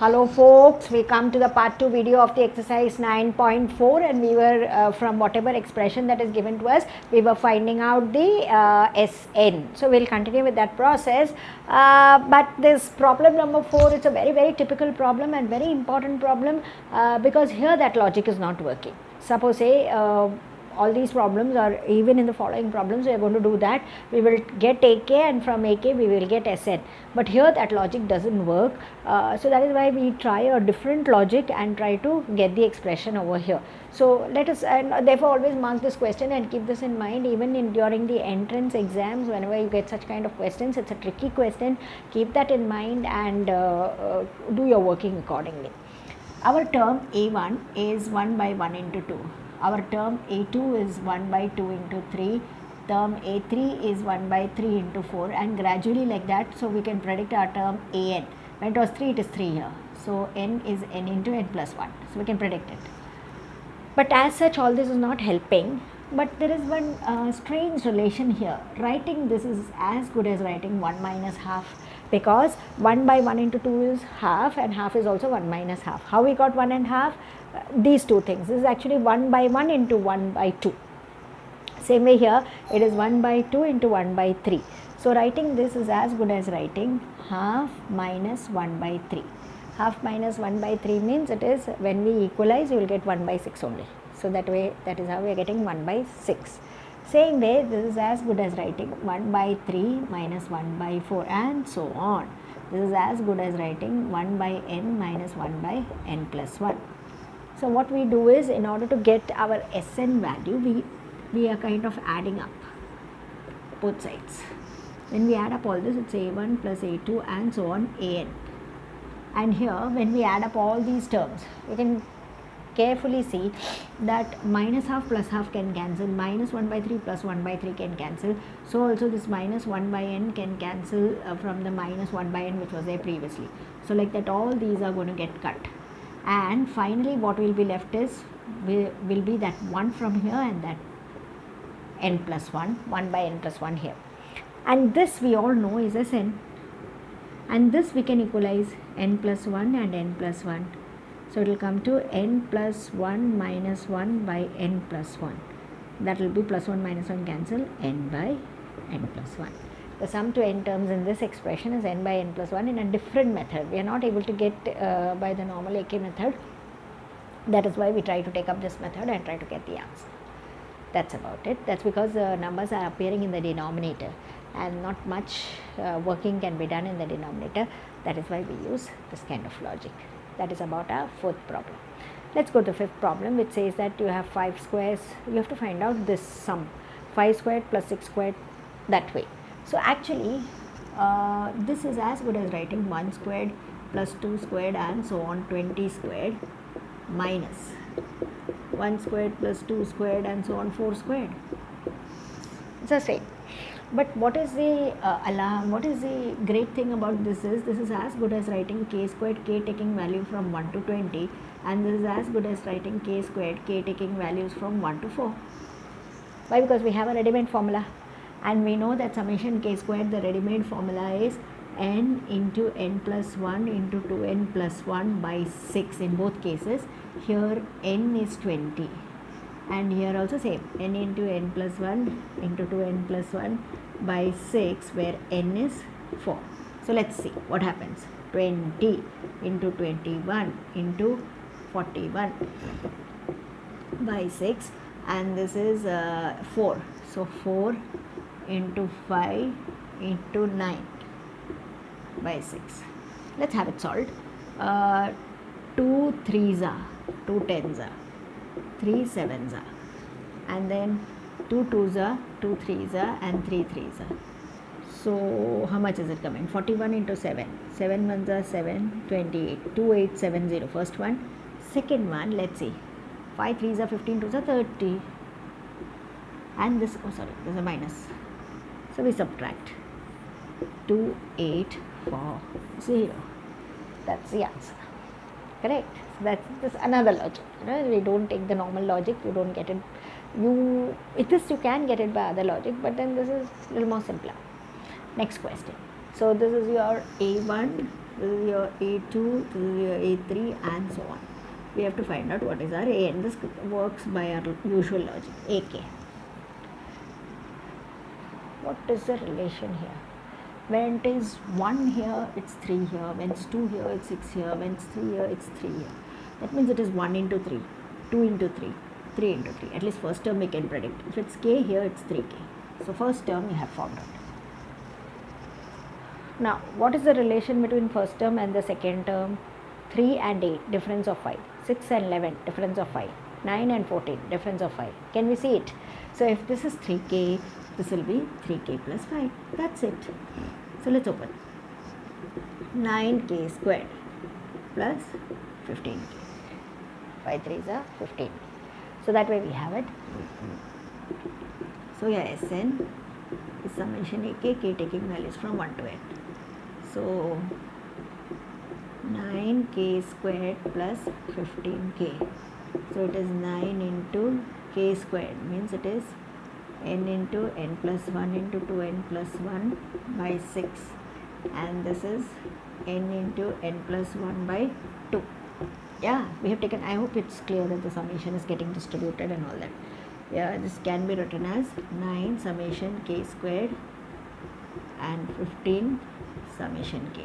Hello folks, we come to the part 2 video of the exercise 9.4 and we were from whatever expression that is given to us, we were finding out the Sn. So we will continue with that process, but this problem number 4 is a very typical problem and very important problem because here that logic is not working. Suppose say all these problems, or even in the following problems we are going to do that, we will get AK and from AK we will get Sn, but here that logic doesn't work, so that is why we try a different logic and try to get the expression over here. So let us, and therefore always mark this question and keep this in mind even during the entrance exams. Whenever you get such kind of questions, it's a tricky question, keep that in mind and do your working accordingly. Our term A1 is 1 by 1 into 2. Our term A2 is 1 by 2 into 3, term A3 is 1 by 3 into 4, and gradually like that, so we can predict our term An. When it was 3, it is 3 here. So n is n into n plus 1, so we can predict it. But as such, all this is not helping, but there is one strange relation here. Writing this is as good as writing 1 minus half, because 1 by 1 into 2 is half and half is also 1 minus half. How we got 1 and half? These two things. This is actually 1 by 1 into 1 by 2. Same way here, it is 1 by 2 into 1 by 3. So writing this is as good as writing half minus 1 by 3. Half minus 1 by 3 means it is, when we equalize, you will get 1 by 6 only. So that way, that is how we are getting 1 by 6. Same way, this is as good as writing 1 by 3 minus 1 by 4 and so on. This is as good as writing 1 by n minus 1 by n plus 1. So what we do is, in order to get our Sn value, we are kind of adding up both sides. When we add up all this, it's A1 plus A2 and so on An. And here, when we add up all these terms, we can carefully see that minus half plus half can cancel, minus 1 by 3 plus 1 by 3 can cancel. So also this minus 1 by n can cancel from the minus 1 by n which was there previously. So like that, all these are going to get cut. And finally what will be left is, will be that 1 from here and that n plus 1, 1 by n plus 1 here. And this we all know is Sn. And this we can equalize n plus 1 and n plus 1. So it will come to n plus 1 minus 1 by n plus 1. That will be plus 1 minus 1 cancel, n by n plus 1. The sum to n terms in this expression is n by n plus 1 in a different method. We are not able to get by the normal AK method. That is why we try to take up this method and try to get the answer. That's about it. That's because the numbers are appearing in the denominator and not much working can be done in the denominator. That is why we use this kind of logic. That is about our fourth problem. Let's go to the fifth problem, which says that you have 5 squares. You have to find out this sum, 5 squared plus 6 squared, that way. So actually this is as good as writing 1 squared plus 2 squared and so on 20 squared minus 1 squared plus 2 squared and so on 4 squared. It's the same. But what is the what is the great thing about this is as good as writing k squared, k taking value from 1 to 20, and this is as good as writing k squared, k taking values from 1 to 4. Why? Because we have a ready-made formula, and we know that summation k squared, the ready-made formula is n into n plus 1 into 2n plus 1 by 6 in both cases. Here n is 20. And here also same, n into n plus 1 into 2n plus 1 by 6, where n is 4. So let's see what happens. 20 into 21 into 41 by 6, and this is 4. So 4 into 5 into 9 by 6. Let's have it solved. 2 3s are, 2 10s are, 3 7s are, and then 2 2s are, 2 3s are, and 3 3s are. So how much is it coming? 41 into 7, 7 1s are 7, 28, 2870, first one. Second one, let's see, 5 3s are 15, 2s are 30, and this, oh sorry, there's a minus, so we subtract 2 8 4 0. That's the answer. Correct. So that's another logic. We don't take the normal logic, you don't get it. You can get it by other logic, but then this is a little more simpler. Next question. So this is your A1 this is your A2, this is your A3 and so on. We have to find out what is our AN. This works by our usual logic, AK. What is the relation here? When it is 1 here, it's 3 here. When it's 2 here, it's 6 here. When it's 3 here, it's 3 here. That means it is 1 into 3, 2 into 3, 3 into 3. At least first term we can predict. If it's K here, it's 3K. So first term we have found out. Now, what is the relation between first term and the second term? 3 and 8, difference of 5. 6 and 11, difference of 5. 9 and 14, difference of 5. Can we see it? So if this is 3K, this will be 3K plus 5. That's it. So let's open. 9K squared plus 15K. 5 3s are 15. So that way we have it. So your Sn is summation AK, K taking values from 1 to n. So 9K squared plus 15K. So it is 9 into K squared, means it is n into n plus 1 into 2n plus 1 by 6, and this is n into n plus 1 by 2. Yeah, we have taken, I hope it's clear that the summation is getting distributed and all that. Yeah, this can be written as 9 summation K squared and 15 summation K.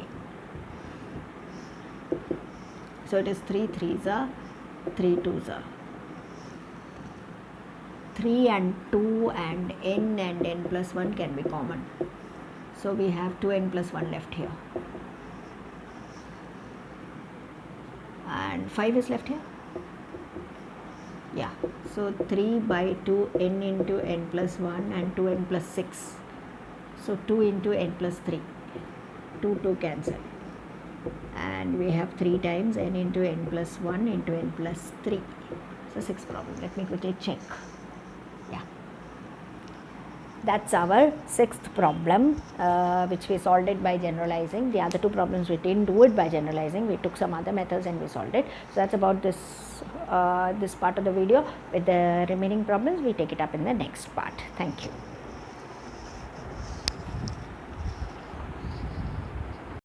So it is 3 3s are 3 2s are 3 and 2 and n plus 1 can be common. So we have 2n plus 1 left here. And 5 is left here. Yeah. So 3 by 2 n into n plus 1 and 2n plus 6. So 2 into n plus 3. 2 cancel. And we have 3 times n into n plus 1 into n plus 3. So 6 problem. Let me quickly check. Yeah. That's our 6th problem, which we solved it by generalizing. The other 2 problems we didn't do it by generalizing. We took some other methods and we solved it. So that's about this this part of the video. With the remaining problems, we take it up in the next part. Thank you.